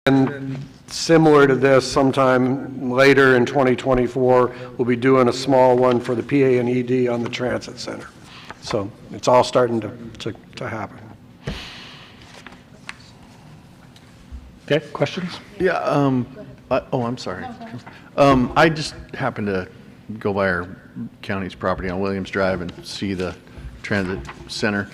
And similar to this, sometime later in 2024, we'll be doing a small one for the PA and ED on the transit center. So it's all starting to happen. Okay, questions? Yeah, I'm sorry. I just happened to go by our county's property on Williams Drive and see the transit center.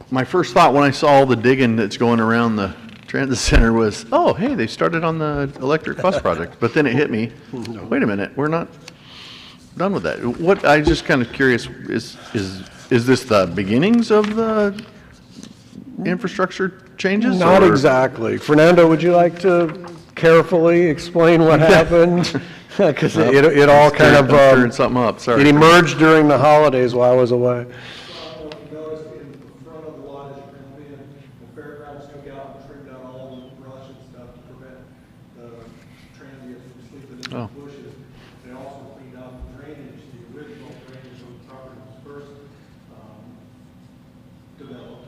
My first thought when I saw all the digging that's going around the transit center was, oh, hey, they started on the electric bus project. But then it hit me, wait a minute, we're not done with that. What, I just kind of curious, is this the beginnings of the infrastructure changes? Not or? Exactly. Fernando, would you like to carefully explain what happened? Because it all kind of, stirring something up, sorry. It emerged during the holidays while I was away. Oh. Bushes. They also cleaned out the drainage, the original drainage on the property was first developed.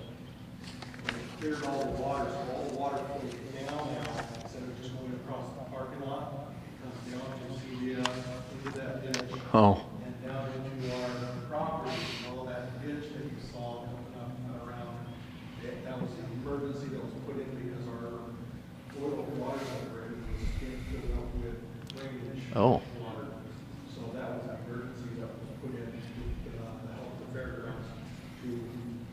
And it cleared all the water, so all the water flows down now, instead of just going across the parking lot, it comes down to CDS, into that ditch. Oh. And down into our property, and all that ditch that you saw coming up and around. That was an emergency that was put in because our oil water separator was getting filled up with drainage. Oh. Water. So that was an emergency that was put in to help the fairgrounds to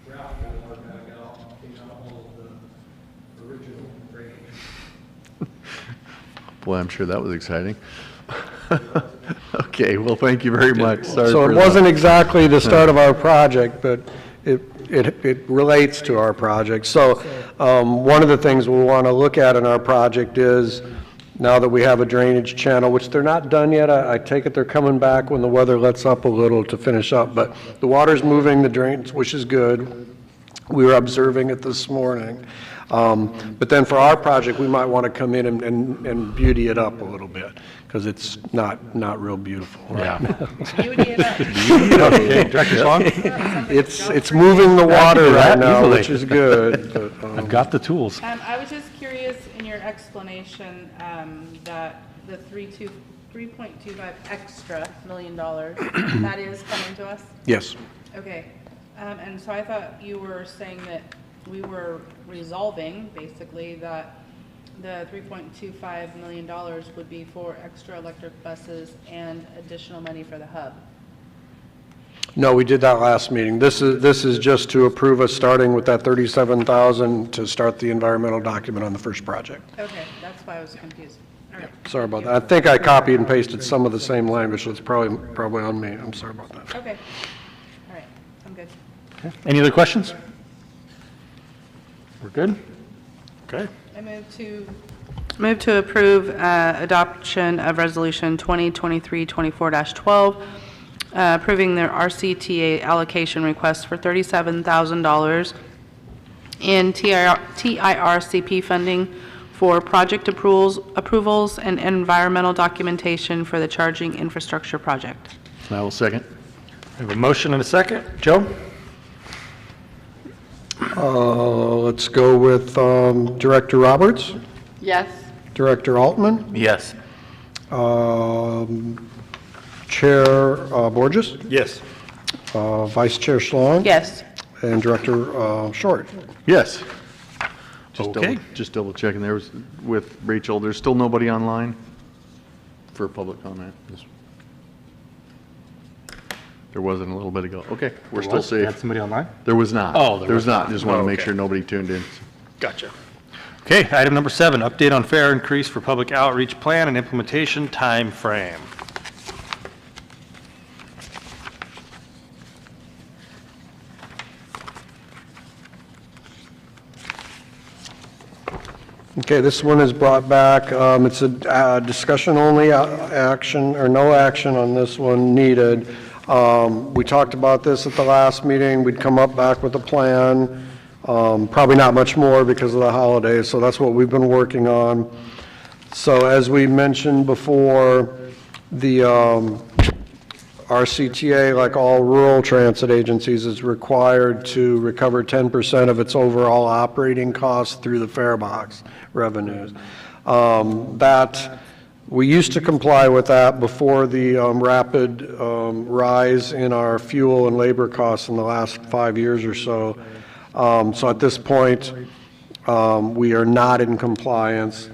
draft the water back out, clean out all of the original drainage. Boy, I'm sure that was exciting. Okay, well, thank you very much. Sorry So for it wasn't exactly the start of our project, but it relates to our project. So one of the things we'll want to look at in our project is, now that we have a drainage channel, which they're not done yet, I take it they're coming back when the weather lets up a little to finish up, but the water's moving the drains, which is good. We were observing it this morning. But then for our project, we might want to come in and beauty it up a little bit, because it's not real beautiful. Yeah. Beauty it up. Okay, Director Swan? It's moving the water right now, which is good. But, I've got the tools. I was just curious in your explanation that the 3.25 extra $1 million, that is coming to us? yes. Okay. And so I thought you were saying that we were resolving, basically, that the $3.25 million would be for extra electric buses and additional money for the hub. No, we did that last meeting. This is just to approve us starting with that $37,000 to start the environmental document on the first project. Okay, that's why I was confused. All right. Sorry about that. I think I copied and pasted some of the same language, so it's probably on me. I'm sorry about that. Okay. All right, I'm good. Okay. Any other questions? We're good? Okay. I move to approve adoption of Resolution 2023-24-12, approving their RCTA allocation request for $37,000 in TIRCP funding for project approvals and environmental documentation for the charging infrastructure project. I will second. We have a motion and a second. Joe? Let's go with Director Roberts, Yes. Director Altman, Yes. Chair Borges, Yes. Vice Chair Schlong, Yes. and Director Short. Yes. Okay. Just double checking, there was, with Rachel, there's still nobody online for public comment? There wasn't a little bit ago. Okay, we're still Had safe. somebody online? There was not. Oh, there was not. not. Just want to Oh, make okay. sure nobody tuned in. Gotcha. Okay, item number 7, update on fare increase for public outreach plan and implementation time frame. Okay, this one is brought back. It's a discussion-only action, or no action on this one needed. We talked about this at the last meeting. We'd come up back with a plan. Probably not much more because of the holidays, so that's what we've been working on. So as we mentioned before, our CTA, like all rural transit agencies, is required to recover 10% of its overall operating costs through the fare box revenues. We used to comply with that before the rapid rise in our fuel and labor costs in the last 5 years or so. So at this point, we are not in compliance.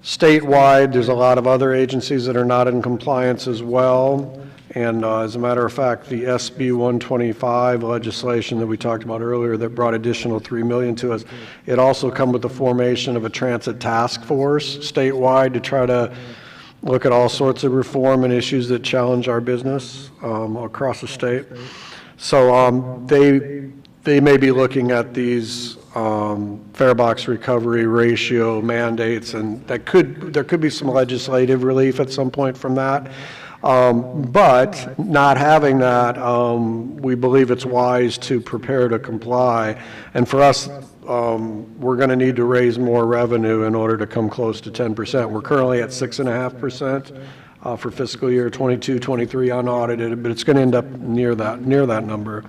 Statewide, there's a lot of other agencies that are not in compliance as well. And as a matter of fact, the SB 125 legislation that we talked about earlier that brought additional $3 million to us, it also come with the formation of a transit task force statewide to try to look at all sorts of reform and issues that challenge our business across the state. So they may be looking at these fare box recovery ratio mandates, and there could be some legislative relief at some point from that. But not having that, we believe it's wise to prepare to comply. And for us, we're going to need to raise more revenue in order to come close to 10%. We're currently at 6.5% for fiscal year 22, 23 unaudited, but it's going to end up near that number.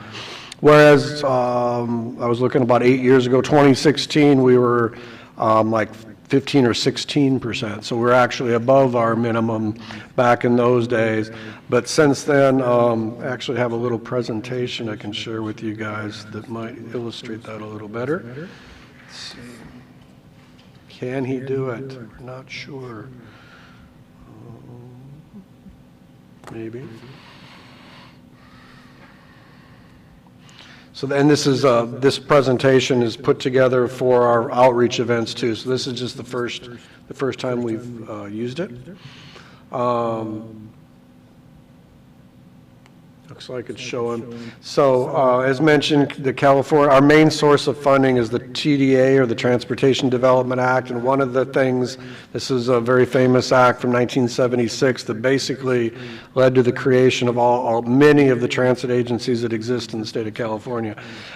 Whereas I was looking about 8 years ago, 2016, we were like 15 or 16%. So we're actually above our minimum back in those days. But since then, I actually have a little presentation I can share with you guys that might illustrate that a little better. Let's see. Can he do it? We're not sure. Maybe. So then this presentation is put together for our outreach events too. So this is just the first time we've used it. Looks like it's showing. So as mentioned, our main source of funding is the TDA, or the Transportation Development Act, and one of the things, this is a very famous act from 1976 that basically led to the creation of many of the transit agencies that exist in the state of California,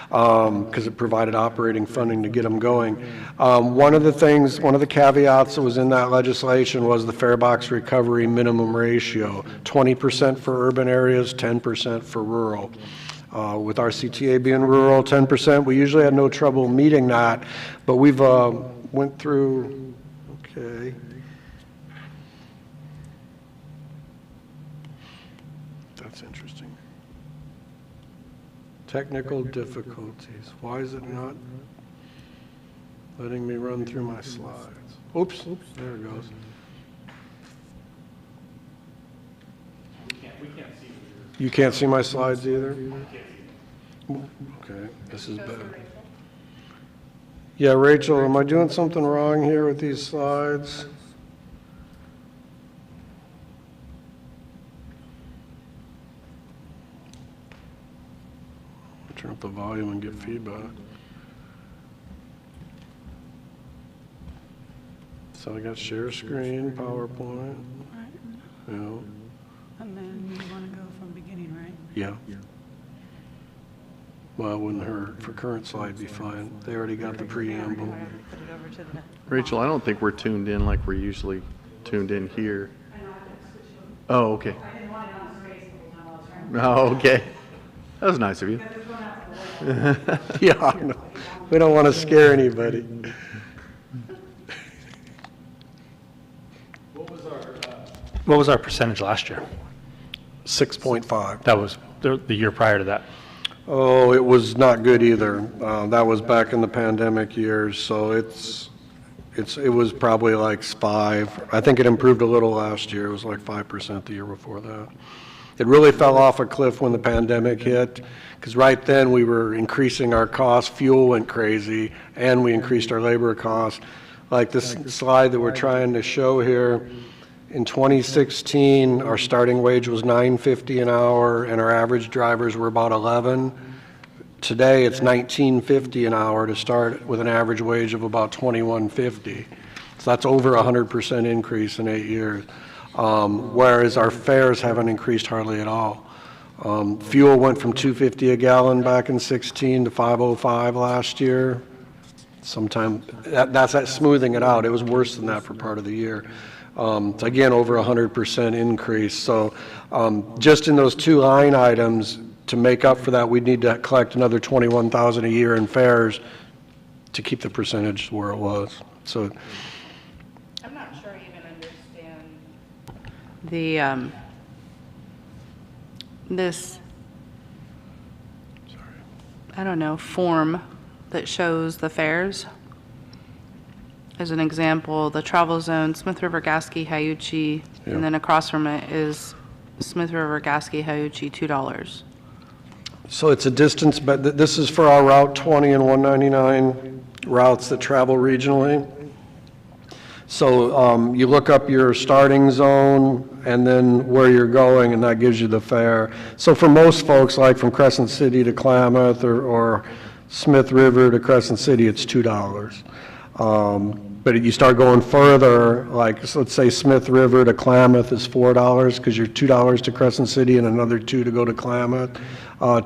because it provided operating funding to get them going. One of the caveats that was in that legislation was the fare box recovery minimum ratio, 20% for urban areas, 10% for rural. With our CTA being rural, 10%, we usually had no trouble meeting that, but we've went through, okay. That's interesting. Technical difficulties. Why is it not letting me run through my slides? Oops, there it goes. You can't see my slides either? Okay, this is better. Yeah, Rachel, am I doing something wrong here with these slides? Turn up the volume and get feedback. So I got share screen, PowerPoint. Yeah. And then you want to go from beginning, right? Yeah. Well, it wouldn't hurt. For current slide, be fine. They already got the preamble. Put it over to the. Rachel, I don't think we're tuned in like we're usually tuned in here. Oh, okay. Oh, okay. That was nice of you. Yeah, I know. We don't want to scare anybody. What was our percentage last year? 6.5. That was the year prior to that. Oh, it was not good either. That was back in the pandemic years, so it was probably like 5. I think it improved a little last year. It was like 5% the year before that. It really fell off a cliff when the pandemic hit, because right then we were increasing our costs. Fuel went crazy, and we increased our labor costs. Like this slide that we're trying to show here, in 2016, our starting wage was $9.50 an hour, and our average drivers were about 11. Today, it's $19.50 an hour to start with an average wage of about $21.50. So that's over 100% increase in 8 years. Whereas our fares haven't increased hardly at all. Fuel went from $2.50 a gallon back in 16 to $5.05 last year. sometime, that's that smoothing it out. It was worse than that for part of the year. Again, over 100% increase. So just in those two line items, to make up for that, we'd need to collect another $21,000 a year in fares to keep the percentage where it was. So I'm not sure I even understand the, this, I don't know, form that shows the fares. As an example, the travel zone, Smith River, Gasky, Hyuchi, Yeah. and then across from it is Smith River, Gasky, Hyuchi, $2. So it's a distance, but this is for our Route 20 and 199 routes that travel regionally. So you look up your starting zone and then where you're going, and that gives you the fare. So for most folks, like from Crescent City to Klamath or Smith River to Crescent City, it's $2. But you start going further, like so let's say Smith River to Klamath is $4 because you're $2 to Crescent City and another $2 to go to Klamath.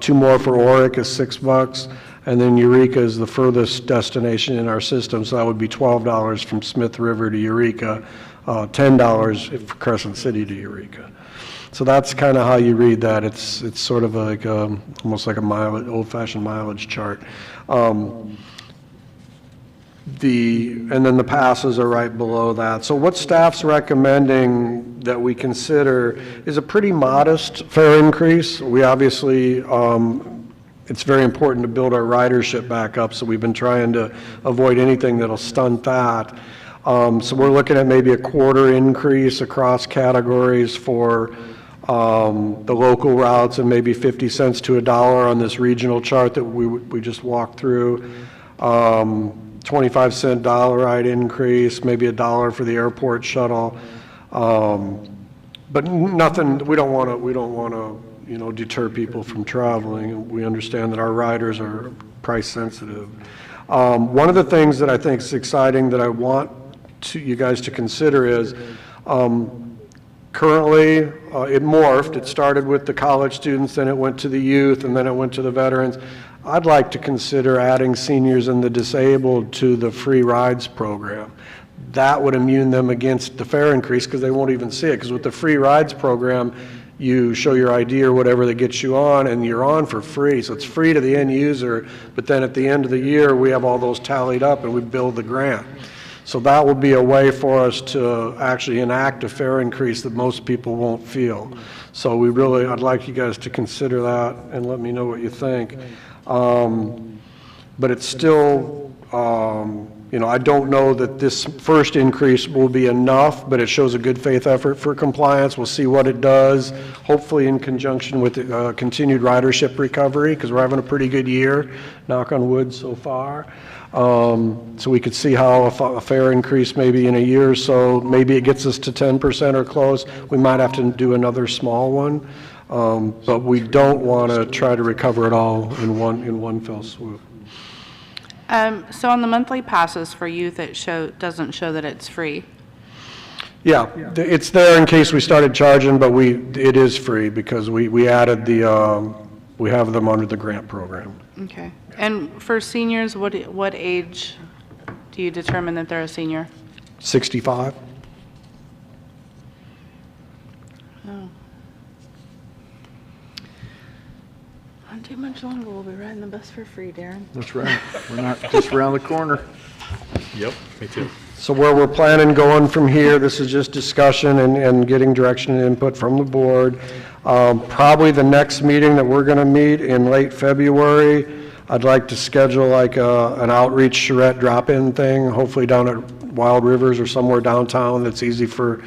Two more for Oric is $6, and then Eureka is the furthest destination in our system, so that would be $12 from Smith River to Eureka, $10 for Crescent City to Eureka. So that's kind of how you read that. It's sort of like almost like a mileage, old-fashioned mileage chart. And then the passes are right below that. So what staff's recommending that we consider is a pretty modest fare increase. We obviously, it's very important to build our ridership back up, so we've been trying to avoid anything that'll stunt that. So we're looking at maybe a quarter increase across categories for the local routes and maybe 50 cents to $1 on this regional chart that we just walked through. 25-cent dollar ride increase, maybe $1 for the airport shuttle, but nothing. We don't want to, deter people from traveling. We understand that our riders are price sensitive. One of the things that I think is exciting that I want you guys to consider is currently it morphed. It started with the college students, then it went to the youth, and then it went to the veterans. I'd like to consider adding seniors and the disabled to the free rides program. That would immune them against the fare increase because they won't even see it. Because with the free rides program, you show your ID or whatever that gets you on, and you're on for free. So it's free to the end user, but then at the end of the year, we have all those tallied up and we build the grant. So that would be a way for us to actually enact a fare increase that most people won't feel. So I'd like you guys to consider that and let me know what you think. But it's still, I don't know that this first increase will be enough, but it shows a good faith effort for compliance. We'll see what it does, hopefully in conjunction with continued ridership recovery, because we're having a pretty good year, knock on wood so far. So we could see how a fare increase maybe in a year or so, maybe it gets us to 10% or close. We might have to do another small one. But we don't want to try to recover it all in one fell swoop. So on the monthly passes for youth, it doesn't show that it's free. Yeah, it's there in case we started charging, but it is free because we added we have them under the grant program. Okay. And for seniors, what age do you determine that they're a senior? 65. Oh. Not too much longer, we'll be riding the bus for free, Darren. That's right. We're not just around the corner. Yep, me too. So where we're planning going from here, this is just discussion and getting direction and input from the board. Probably the next meeting that we're going to meet in late February, I'd like to schedule like an outreach charrette drop-in thing, hopefully down at Wild Rivers or somewhere downtown that's easy for